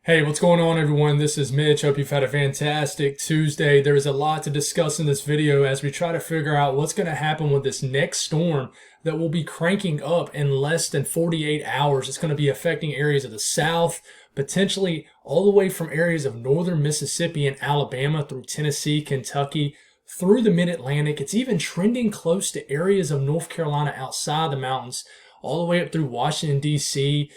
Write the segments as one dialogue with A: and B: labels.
A: Hey, what's going on, everyone? This is Mitch. Hope you've had a fantastic Tuesday. There's a lot to discuss in this video as we try to figure out what's going to happen with this next storm that will be cranking up in less than 48 hours. It's going to be affecting areas of the South, potentially all the way from areas of northern Mississippi and Alabama through Tennessee, Kentucky, through the mid-Atlantic. It's even trending close to areas of North Carolina outside the mountains, all the way up through Washington, D.C.,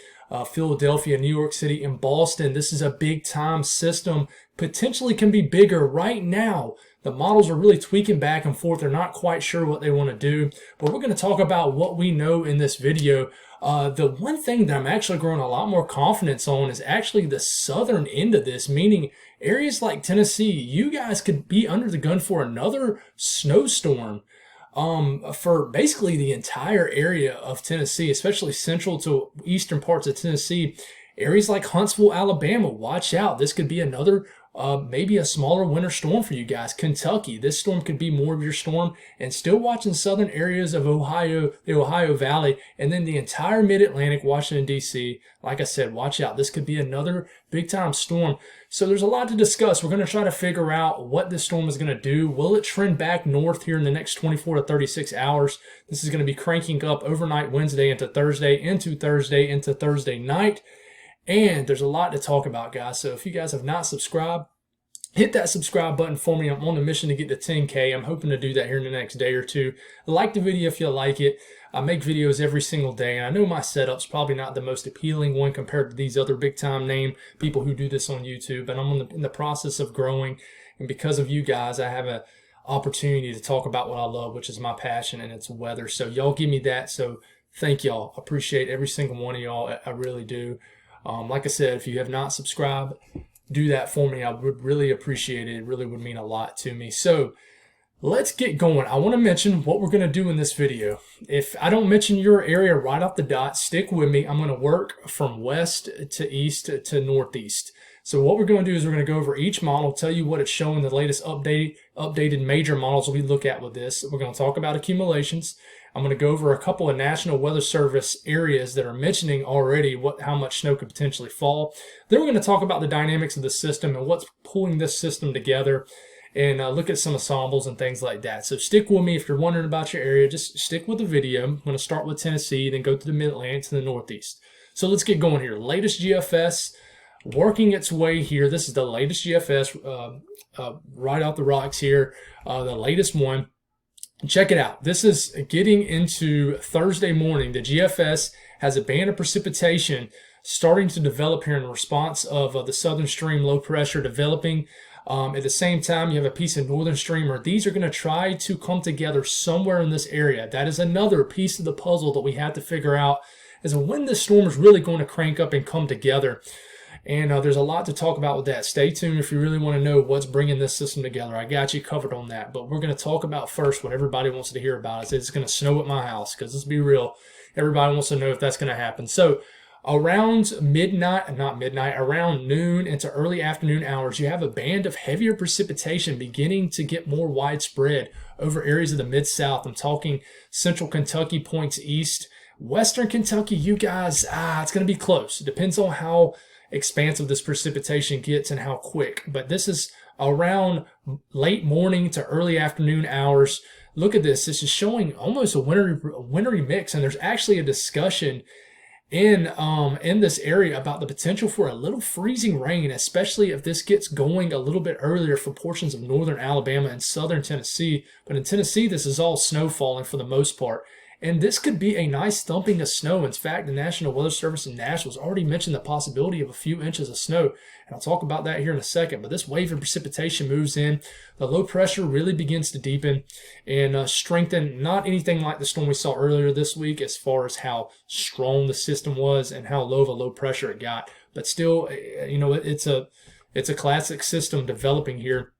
A: Philadelphia, New York City, and Boston. This is a big time system, potentially can be bigger. Right now, the models are really tweaking back and forth. They're not quite sure what they want to do, but we're going to talk about what we know in this video. The one thing that I'm actually growing a lot more confidence on is actually the southern end of this, meaning areas like Tennessee. You guys could be under the gun for another snowstorm for basically the entire area of Tennessee, especially central to eastern parts of Tennessee. Areas like Huntsville, Alabama, watch out. This could be another, maybe a smaller winter storm for you guys. Kentucky, this storm could be more of your storm. And still watching southern areas of Ohio, the Ohio Valley, and then the entire mid-Atlantic, Washington, D.C. Like I said, watch out. This could be another big-time storm. So there's a lot to discuss. We're going to try to figure out what this storm is going to do. Will it trend back north here in the next 24 to 36 hours? This is going to be cranking up overnight Wednesday into Thursday night. And there's a lot to talk about, guys. So if you guys have not subscribed, hit that subscribe button for me. I'm on a mission to get to 10K. I'm hoping to do that here in the next day or two. Like the video if you like it. I make videos every single day, and I know my setup's probably not the most appealing one compared to these other big-time name people who do this on YouTube, but I'm in the process of growing, and because of you guys, I have an opportunity to talk about what I love, which is my passion, and it's weather. So y'all give me that, so thank y'all. I appreciate every single one of y'all. I really do. Like I said, if you have not subscribed, do that for me. I would really appreciate it. It really would mean a lot to me. So let's get going. I want to mention what we're going to do in this video. If I don't mention your area right off the dot, stick with me. I'm going to work from west to east to northeast. So what we're going to do is we're going to go over each model, tell you what it's showing, the latest updated major models we look at with this. We're going to talk about accumulations. I'm going to go over a couple of National Weather Service areas that are mentioning already how much snow could potentially fall. Then we're going to talk about the dynamics of the system and what's pulling this system together, and look at some ensembles and things like that. So stick with me if you're wondering about your area. Just stick with the video. I'm going to start with Tennessee, then go to the Mid-Atlantic to the Northeast. So let's get going here. Latest GFS working its way here. This is the latest GFS right off the rocks here, the latest one. Check it out. This is getting into Thursday morning. The GFS has a band of precipitation starting to develop here in response of the southern stream low pressure developing. At the same time, you have a piece of northern streamer. These are going to try to come together somewhere in this area. That is another piece of the puzzle that we have to figure out, is when this storm is really going to crank up and come together. And there's a lot to talk about with that. Stay tuned if you really want to know what's bringing this system together. I got you covered on that. But we're going to talk about first what everybody wants to hear about. Is it's going to snow at my house, because let's be real, everybody wants to know if that's going to happen. So around around noon into early afternoon hours, you have a band of heavier precipitation beginning to get more widespread over areas of the Mid-South. I'm talking central Kentucky points east. Western Kentucky, you guys, it's going to be close. It depends on how expansive this precipitation gets and how quick. But this is around late morning to early afternoon hours. Look at this. This is showing almost a wintry mix, and there's actually a discussion in this area about the potential for a little freezing rain, especially if this gets going a little bit earlier for portions of northern Alabama and southern Tennessee. But in Tennessee, this is all snow falling for the most part. And this could be a nice thumping of snow. In fact, the National Weather Service in Nashville has already mentioned the possibility of a few inches of snow. And I'll talk about that here in a second. But this wave of precipitation moves in. The low pressure really begins to deepen and strengthen. Not anything like the storm we saw earlier this week as far as how strong the system was and how low of a low pressure it got. But still, it's a classic system developing here.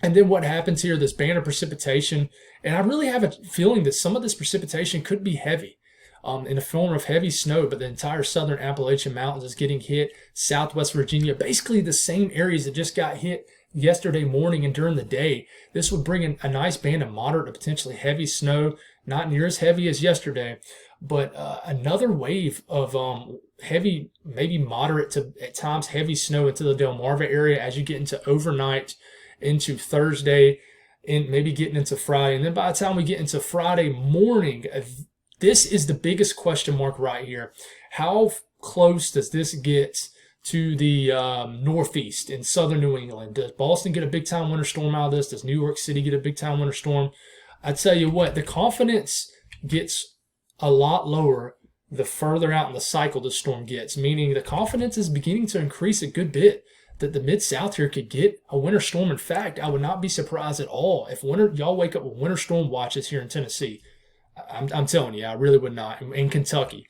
A: And then what happens here, this band of precipitation, and I really have a feeling that some of this precipitation could be heavy in the form of heavy snow, but the entire southern Appalachian Mountains is getting hit, southwest Virginia, basically the same areas that just got hit yesterday morning and during the day. This would bring in a nice band of moderate to potentially heavy snow, not near as heavy as yesterday, but another wave of heavy, maybe moderate to at times heavy snow into the Delmarva area as you get into overnight, into Thursday, and maybe getting into Friday. And then by the time we get into Friday morning, this is the biggest question mark right here. How close does this get to the northeast in southern New England? Does Boston get a big-time winter storm out of this? Does New York City get a big-time winter storm? I tell you what, the confidence gets a lot lower the further out in the cycle the storm gets, meaning the confidence is beginning to increase a good bit that the Mid-South here could get a winter storm. In fact, I would not be surprised at all if y'all wake up with winter storm watches here in Tennessee. I'm telling you, I really would not. In Kentucky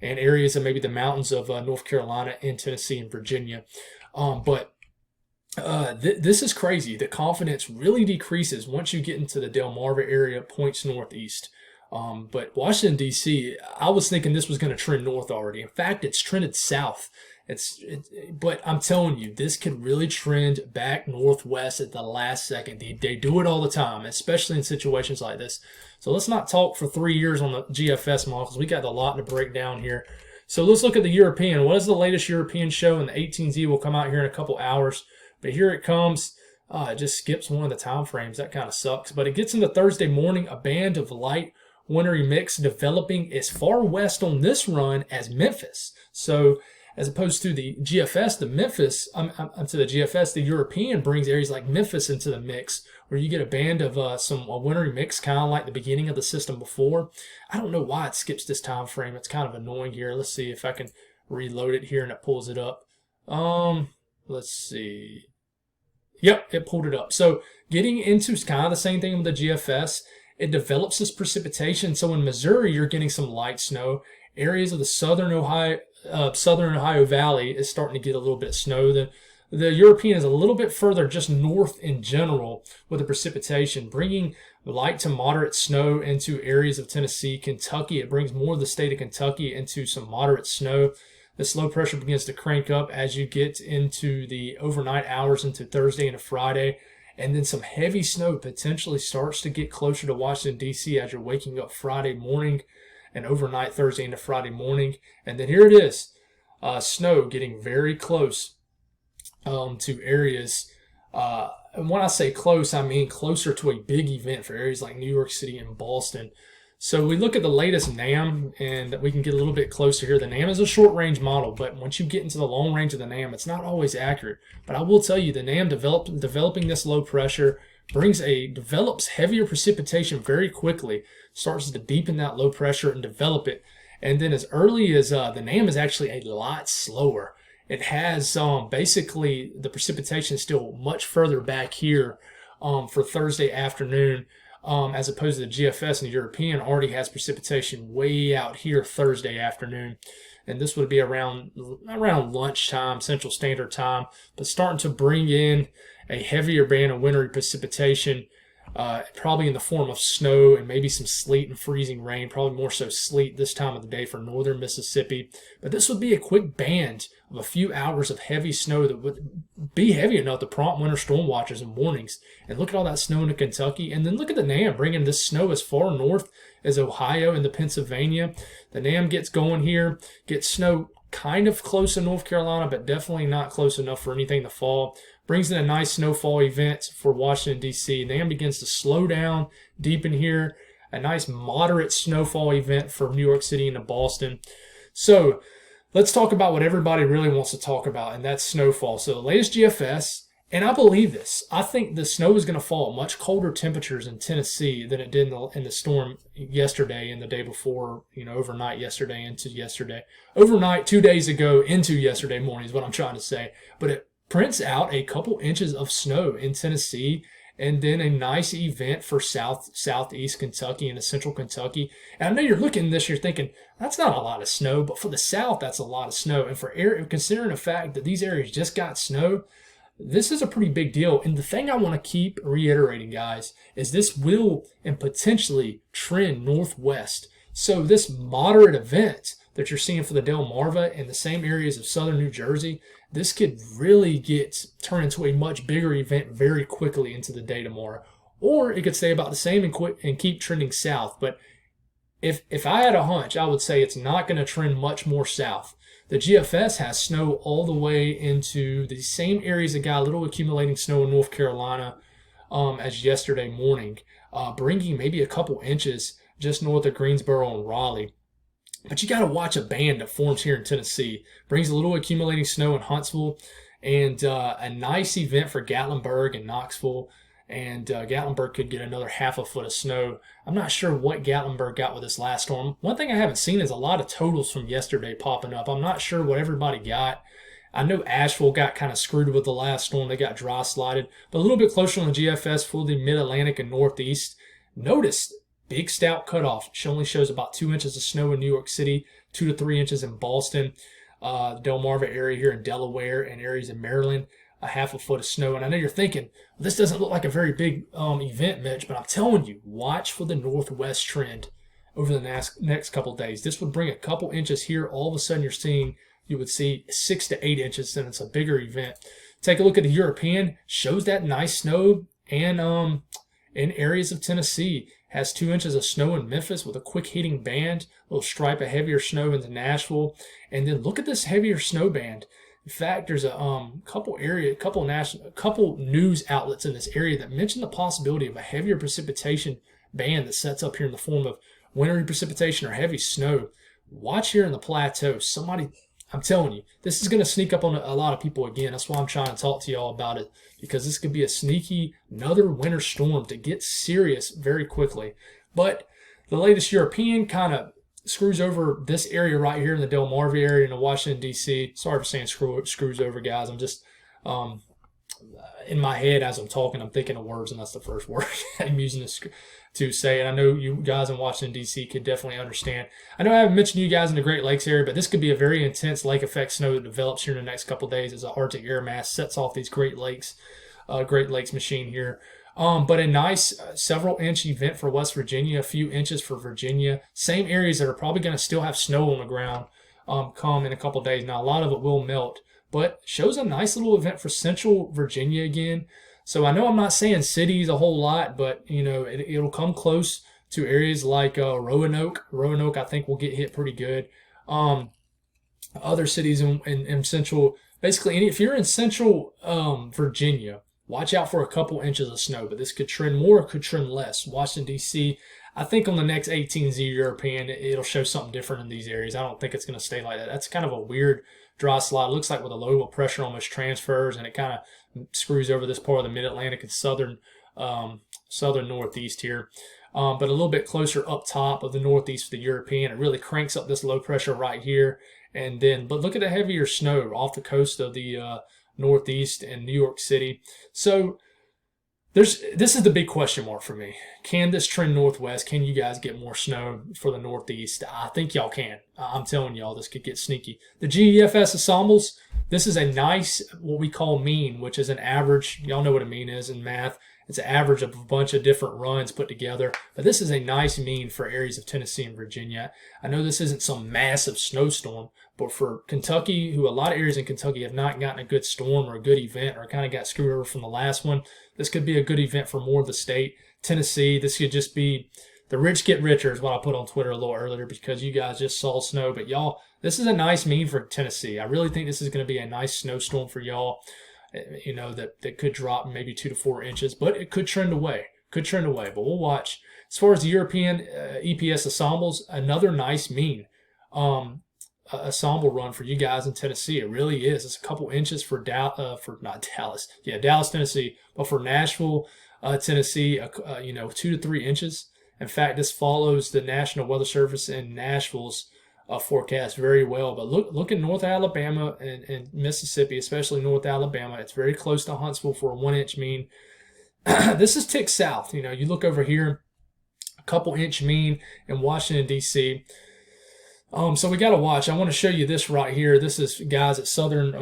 A: and areas of maybe the mountains of North Carolina and Tennessee and Virginia. This is crazy. The confidence really decreases once you get into the Delmarva area, points northeast. But Washington, D.C., I was thinking this was going to trend north already. In fact, it's trended south. But I'm telling you, this could really trend back northwest at the last second. They do it all the time, especially in situations like this. So let's not talk for 3 years on the GFS model because we got a lot to break down here. So let's look at the European. What is the latest European show? And the 18Z will come out here in a couple hours. But here it comes. It just skips one of the time frames. That kind of sucks. But it gets into Thursday morning, a band of light wintry mix developing as far west on this run as Memphis. So as opposed to the GFS, the European brings areas like Memphis into the mix, where you get a band of a wintry mix, kind of like the beginning of the system before. I don't know why it skips this time frame. It's kind of annoying here. Let's see if I can reload it here and it pulls it up. Let's see. Yep, it pulled it up. So getting into kind of the same thing with the GFS, it develops this precipitation. So in Missouri, you're getting some light snow. Areas of the southern Ohio Valley is starting to get a little bit of snow. The European is a little bit further just north in general with the precipitation, bringing light to moderate snow into areas of Tennessee, Kentucky. It brings more of the state of Kentucky into some moderate snow. This low pressure begins to crank up as you get into the overnight hours into Thursday and Friday. And then some heavy snow potentially starts to get closer to Washington, D.C. as you're waking up Friday morning and overnight Thursday into Friday morning. And then here it is, snow getting very close to areas. And when I say close, I mean closer to a big event for areas like New York City and Boston. So we look at the latest NAM, and we can get a little bit closer here. The NAM is a short-range model, but once you get into the long range of the NAM, it's not always accurate. But I will tell you, the NAM developing this low pressure develops heavier precipitation very quickly, starts to deepen that low pressure and develop it. And then as early as the NAM is actually a lot slower. It has basically the precipitation still much further back here for Thursday afternoon. As opposed to the GFS and the European already has precipitation way out here Thursday afternoon. And this would be around lunchtime, Central Standard Time, but starting to bring in a heavier band of wintry precipitation, probably in the form of snow and maybe some sleet and freezing rain, probably more so sleet this time of the day for northern Mississippi. But this would be a quick band of a few hours of heavy snow that would be heavy enough to prompt winter storm watches and warnings. And look at all that snow in Kentucky. And then look at the NAM bringing this snow as far north as Ohio and the Pennsylvania. The NAM gets going here, gets snow kind of close to North Carolina, but definitely not close enough for anything to fall. Brings in a nice snowfall event for Washington, D.C. NAM begins to slow down deep in here. A nice moderate snowfall event for New York City and Boston. So let's talk about what everybody really wants to talk about, and that's snowfall. So the latest GFS, and I believe this, I think the snow is going to fall at much colder temperatures in Tennessee than it did in the storm yesterday and the day before, overnight yesterday into yesterday. Overnight 2 days ago into yesterday morning is what I'm trying to say. But it prints out a couple inches of snow in Tennessee, and then a nice event for southeast Kentucky and central Kentucky. And I know you're looking at this, you're thinking, that's not a lot of snow, but for the South, that's a lot of snow. And considering the fact that these areas just got snow, this is a pretty big deal. And the thing I want to keep reiterating, guys, is this will and potentially trend northwest. So this moderate event that you're seeing for the Delmarva and the same areas of southern New Jersey, this could really turn into a much bigger event very quickly into the day tomorrow. Or it could stay about the same and keep trending south. But if I had a hunch, I would say it's not going to trend much more south. The GFS has snow all the way into the same areas that got a little accumulating snow in North Carolina as yesterday morning, bringing maybe a couple inches just north of Greensboro and Raleigh. But you got to watch a band that forms here in Tennessee. Brings a little accumulating snow in Huntsville, and a nice event for Gatlinburg and Knoxville. And Gatlinburg could get another half a foot of snow. I'm not sure what Gatlinburg got with this last storm. One thing I haven't seen is a lot of totals from yesterday popping up. I'm not sure what everybody got. I know Asheville got kind of screwed with the last storm. They got dry slided. But a little bit closer on the GFS for the Mid-Atlantic and Northeast. Notice big stout cutoff. It only shows about 2 inches of snow in New York City, 2 to 3 inches in Boston, Delmarva area here in Delaware, and areas in Maryland, a half a foot of snow. And I know you're thinking, this doesn't look like a very big event, Mitch, but I'm telling you, watch for the northwest trend over the next couple of days. This would bring a couple inches here. All of a sudden, you would see 6 to 8 inches, and it's a bigger event. Take a look at the European. Shows that nice snow and in areas of Tennessee. Has 2 inches of snow in Memphis with a quick heating band, a little stripe of heavier snow into Nashville. And then look at this heavier snow band. In fact, there's a couple news outlets in this area that mention the possibility of a heavier precipitation band that sets up here in the form of wintry precipitation or heavy snow. Watch here in the plateau. I'm telling you, this is going to sneak up on a lot of people again. That's why I'm trying to talk to y'all about it, because this could be a sneaky, another winter storm to get serious very quickly. But the latest European kind of screws over this area right here in the Delmarva area in the Washington, D.C. Sorry for saying screws over, guys. I'm just in my head as I'm talking, I'm thinking of words, and that's the first word I'm using this to say. And I know you guys in Washington, D.C. could definitely understand. I know I haven't mentioned you guys in the Great Lakes area, but this could be a very intense lake effect snow that develops here in the next couple of days as a Arctic air mass sets off these Great Lakes machine here. But a nice several inch event for West Virginia, a few inches for Virginia. Same areas that are probably going to still have snow on the ground come in a couple of days. Now, a lot of it will melt, but shows a nice little event for Central Virginia again. So I know I'm not saying cities a whole lot, but you know it'll come close to areas like Roanoke. Roanoke, I think, will get hit pretty good. Other cities in central, basically, if you're in Central Virginia, watch out for a couple inches of snow, but this could trend more, it could trend less. Washington, D.C., I think on the next 18Z European, it'll show something different in these areas. I don't think it's going to stay like that. That's kind of a weird dry slide. It looks like with a low pressure almost transfers, and it kind of screws over this part of the Mid-Atlantic and southern Northeast here. But a little bit closer up top of the Northeast of the European, it really cranks up this low pressure right here. But look at the heavier snow off the coast of the Northeast and New York City. So this is the big question mark for me. Can this trend northwest? Can you guys get more snow for the Northeast? I think y'all can. I'm telling y'all, this could get sneaky. The GEFS ensembles, this is a nice, what we call mean, which is an average. Y'all know what a mean is in math. It's an average of a bunch of different runs put together. But this is a nice mean for areas of Tennessee and Virginia. I know this isn't some massive snowstorm, but for Kentucky, who a lot of areas in Kentucky have not gotten a good storm or a good event or kind of got screwed over from the last one, this could be a good event for more of the state. Tennessee, this could just be the rich get richer is what I put on Twitter a little earlier because you guys just saw snow. But y'all, this is a nice mean for Tennessee. I really think this is going to be a nice snowstorm for y'all. You know, that could drop maybe 2 to 4 inches, but it could trend away. But we'll watch. As far as the European EPS ensembles, another nice mean ensemble run for you guys in Tennessee. It really is. It's a couple inches for Dallas, Tennessee, but for Nashville, Tennessee, 2 to 3 inches. In fact, this follows the National Weather Service in Nashville's forecast very well. But look at North Alabama and Mississippi, especially North Alabama. It's very close to Huntsville for a 1 inch mean. This is tick south. You know, you look over here, a couple inch mean in Washington, D.C. So we got to watch. I want to show you this right here. This is guys at Southern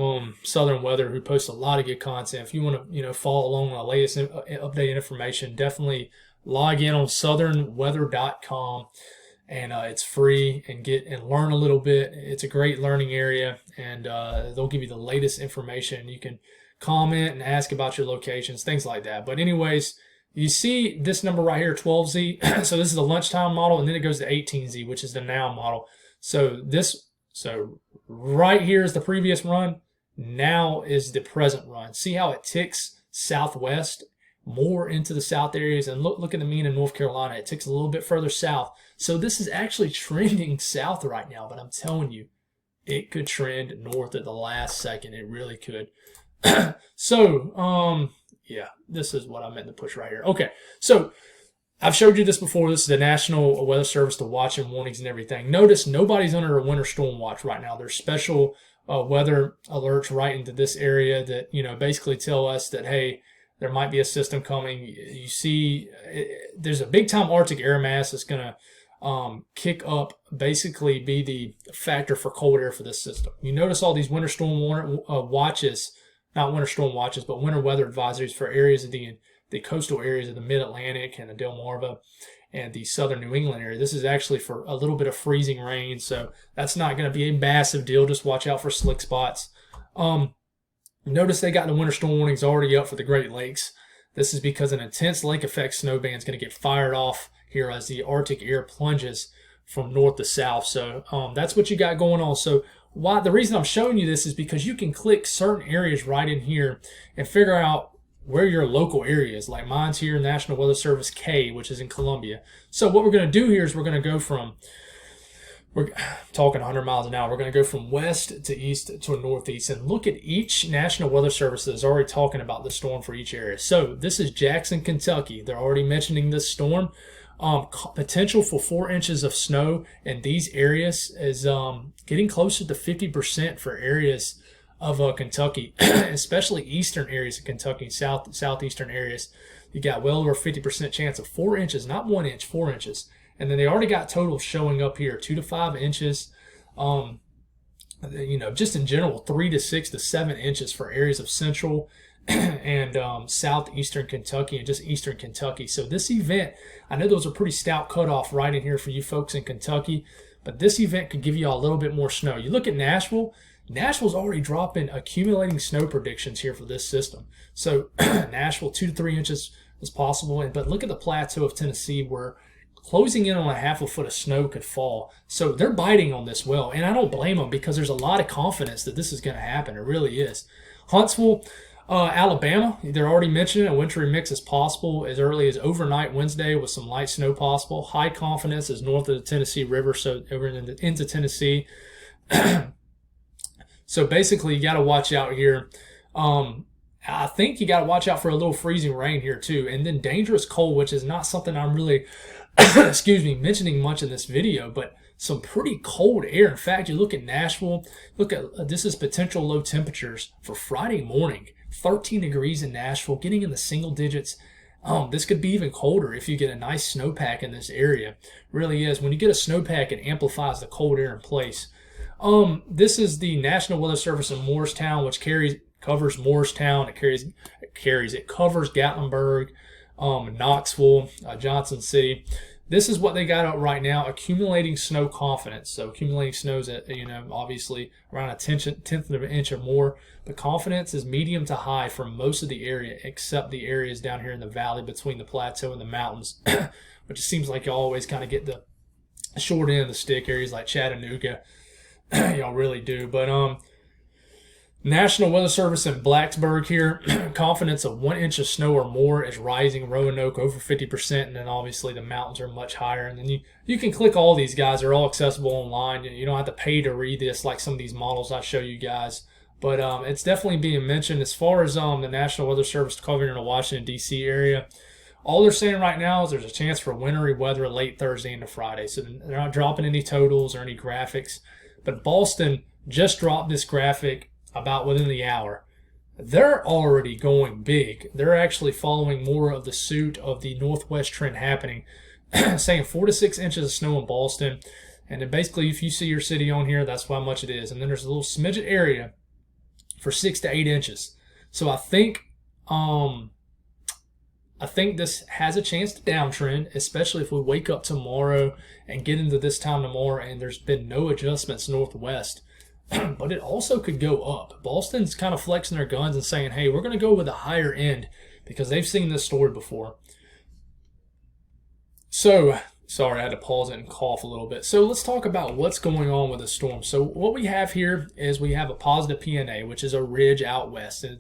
A: Weather who post a lot of good content. If you want to, follow along on the latest updated information, definitely log in on southernweather.com. and it's free, and learn a little bit. It's a great learning area, and they'll give you the latest information. You can comment and ask about your locations, things like that. But anyways, you see this number right here, 12Z. So this is the lunchtime model, and then it goes to 18Z, which is the now model. So right here is the previous run. Now is the present run. See how it ticks southwest, more into the south areas, and look at the mean in North Carolina. It ticks a little bit further south. So this is actually trending south right now, but I'm telling you, it could trend north at the last second. It really could. So, yeah, this is what I meant to push right here. Okay, so I've showed you this before. This is the National Weather Service, the watch and warnings and everything. Notice nobody's under a winter storm watch right now. There's special weather alerts right into this area that, basically tell us that, hey, there might be a system coming. You see, there's a big-time Arctic air mass that's going to kick up, basically be the factor for cold air for this system. You notice all these winter storm watches, not winter storm watches, but winter weather advisories for areas of the coastal areas of the mid-Atlantic and the Delmarva and the southern New England area. This is actually for a little bit of freezing rain, so that's not going to be a massive deal. Just watch out for slick spots. Notice they got the winter storm warnings already up for the Great Lakes. This is because an intense lake effect snow band is going to get fired off here as the Arctic air plunges from north to south. So that's what you got going on. So the reason I'm showing you this is because you can click certain areas right in here and figure out where your local area is. Like mine's here, National Weather Service K, which is in Columbia. So what we're going to do here is we're going to go from, we're talking 100 miles an hour. We're going to go from west to east to northeast and look at each National Weather Service that is already talking about the storm for each area. So this is Jackson, Kentucky. They're already mentioning this storm. Potential for 4 inches of snow in these areas is getting closer to 50% for areas of Kentucky, especially eastern areas of Kentucky, southeastern areas. You got well over 50% chance of 4 inches, not 1 inch, 4 inches. And then they already got totals showing up here, 2 to 5 inches. Just in general, 3 to 6 to 7 inches for areas of central and southeastern Kentucky and just eastern Kentucky. So this event, I know those are pretty stout cutoff right in here for you folks in Kentucky, but this event could give you a little bit more snow. You look at Nashville. Nashville's already dropping accumulating snow predictions here for this system. So Nashville, 2 to 3 inches is possible. But look at the plateau of Tennessee where closing in on a half a foot of snow could fall. So they're biting on this well. And I don't blame them because there's a lot of confidence that this is going to happen. It really is. Huntsville, Alabama, they're already mentioning a wintry mix is possible as early as overnight Wednesday with some light snow possible. High confidence is north of the Tennessee River, so over into Tennessee. So basically, you got to watch out here. I think you got to watch out for a little freezing rain here too. And then dangerous cold, which is not something I'm really, mentioning much in this video, but some pretty cold air. In fact, you look at Nashville, this is potential low temperatures for Friday morning. 13 degrees in Nashville, getting in the single digits. This could be even colder if you get a nice snowpack in this area. It really is. When you get a snowpack, it amplifies the cold air in place. This is the National Weather Service in Morristown, which covers Morristown. It covers Gatlinburg, Knoxville, Johnson City. This is what they got out right now, accumulating snow confidence. So accumulating snows at, obviously around a tenth of an inch or more. The confidence is medium to high for most of the area, except the areas down here in the valley between the plateau and the mountains, which it seems like you always kind of get the short end of the stick, areas like Chattanooga. Y'all really do. But National Weather Service in Blacksburg here, confidence of 1 inch of snow or more is rising. Roanoke over 50%, and then obviously the mountains are much higher. And then you can click all these guys. They're all accessible online. You don't have to pay to read this like some of these models I show you guys. But it's definitely being mentioned. As far as the National Weather Service covering the Washington, D.C. area, all they're saying right now is there's a chance for wintry weather late Thursday into Friday. So they're not dropping any totals or any graphics. But Boston just dropped this graphic about within the hour. They're already going big. They're actually following more of the suit of the northwest trend happening, saying 4 to 6 inches of snow in Boston. And then basically, if you see your city on here, that's how much it is. And then there's a little smidget area for 6 to 8 inches. So I think I think this has a chance to downtrend, especially if we wake up tomorrow and get into this time tomorrow and there's been no adjustments northwest. But it also could go up. Boston's kind of flexing their guns and saying, hey, we're going to go with a higher end because they've seen this story before. So, sorry, I had to pause it and cough a little bit. So let's talk about what's going on with the storm. So what we have here is we have a positive PNA, which is a ridge out west. And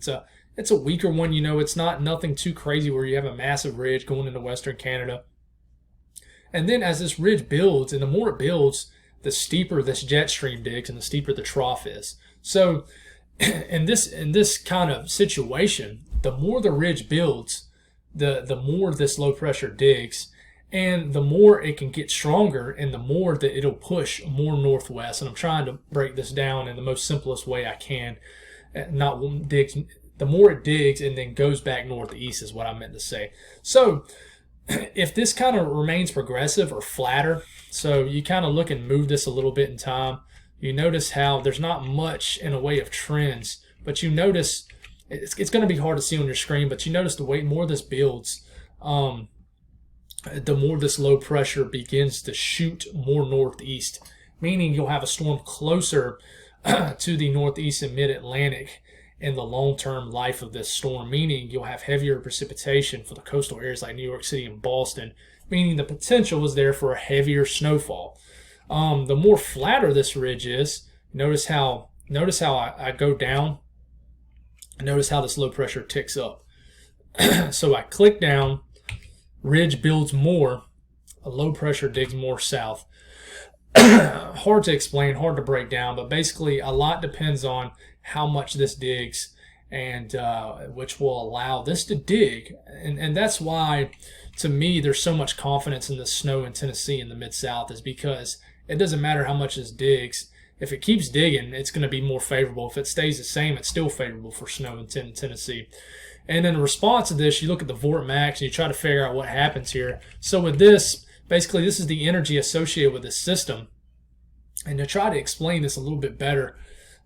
A: it's a weaker one. You know, it's not nothing too crazy where you have a massive ridge going into Western Canada. And then as this ridge builds, and the more it builds, the steeper this jet stream digs and the steeper the trough is. So in this kind of situation, the more the ridge builds, the more this low pressure digs, and the more it can get stronger, and the more that it'll push more northwest. And I'm trying to break this down in the most simplest way I can. Not digs. The more it digs and then goes back northeast is what I meant to say. So if this kind of remains progressive or flatter, so you kind of look and move this a little bit in time, you notice how there's not much in a way of trends, but you notice it's going to be hard to see on your screen, but you notice the way more this builds, the more this low pressure begins to shoot more northeast, meaning you'll have a storm closer to the northeast and mid-Atlantic in the long-term life of this storm, meaning you'll have heavier precipitation for the coastal areas like New York City and Boston, meaning the potential is there for a heavier snowfall. The more flatter this ridge is, notice how I go down. Notice how this low pressure ticks up. So I click down, ridge builds more, a low pressure digs more south. Hard to explain, hard to break down, but basically a lot depends on how much this digs, and which will allow this to dig. And that's why, to me, there's so much confidence in the snow in Tennessee in the Mid-South, is because it doesn't matter how much this digs. If it keeps digging, it's going to be more favorable. If it stays the same, it's still favorable for snow in Tennessee. And in response to this, you look at the vort max and you try to figure out what happens here. So with this, basically this is the energy associated with this system. And to try to explain this a little bit better,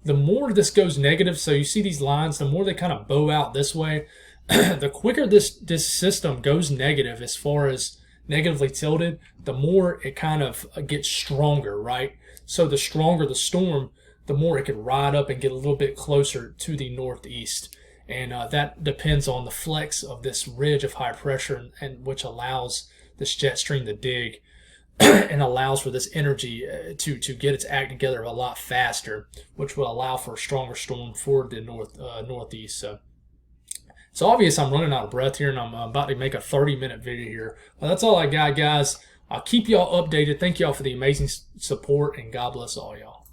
A: the more this goes negative, so you see these lines, the more they kind of bow out this way, the quicker this system goes negative as far as negatively tilted, the more it kind of gets stronger, right? So the stronger the storm, the more it could ride up and get a little bit closer to the northeast. And that depends on the flex of this ridge of high pressure, and which allows this jet stream to dig and allows for this energy to get its act together a lot faster, which will allow for a stronger storm for the northeast. So it's obvious I'm running out of breath here, and I'm about to make a 30-minute video here. Well, that's all I got, guys. I'll keep y'all updated. Thank y'all for the amazing support, and God bless all y'all.